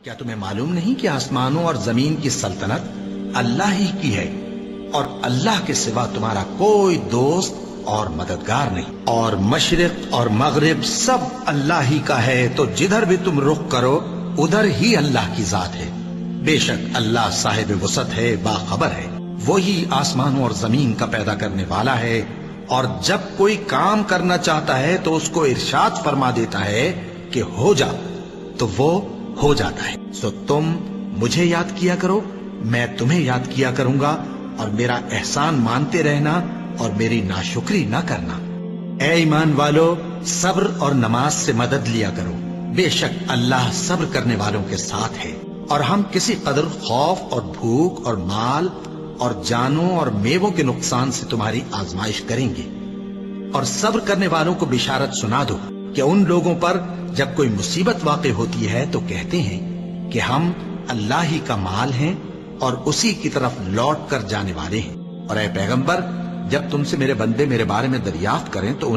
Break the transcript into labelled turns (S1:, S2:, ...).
S1: کیا تمہیں معلوم نہیں کہ آسمانوں اور زمین کی سلطنت اللہ ہی کی ہے اور اللہ کے سوا تمہارا کوئی دوست اور مددگار نہیں، اور مشرق اور مغرب سب اللہ ہی کا ہے، تو جدھر بھی تم رخ کرو ادھر ہی اللہ کی ذات ہے۔ بے شک اللہ صاحب وسعت ہے، باخبر ہے، وہی آسمانوں اور زمین کا پیدا کرنے والا ہے، اور جب کوئی کام کرنا چاہتا ہے تو اس کو ارشاد فرما دیتا ہے کہ ہو جا، تو وہ ہو جاتا ہے۔ سو تم مجھے یاد کیا کرو، میں تمہیں یاد کیا کروں گا، اور میرا احسان مانتے رہنا اور میری ناشکری نہ کرنا۔ اے ایمان والو، صبر اور نماز سے مدد لیا کرو، بے شک اللہ صبر کرنے والوں کے ساتھ ہے۔ اور ہم کسی قدر خوف اور بھوک اور مال اور جانوں اور میووں کے نقصان سے تمہاری آزمائش کریں گے، اور صبر کرنے والوں کو بشارت سنا دو کہ ان لوگوں پر جب کوئی مصیبت واقع ہوتی ہے تو کہتے ہیں کہ ہم اللہ ہی کا مال ہیں اور اسی کی طرف لوٹ کر جانے والے ہیں۔ اور اے پیغمبر، جب تم سے میرے بندے میرے بارے میں دریافت کریں تو انہیں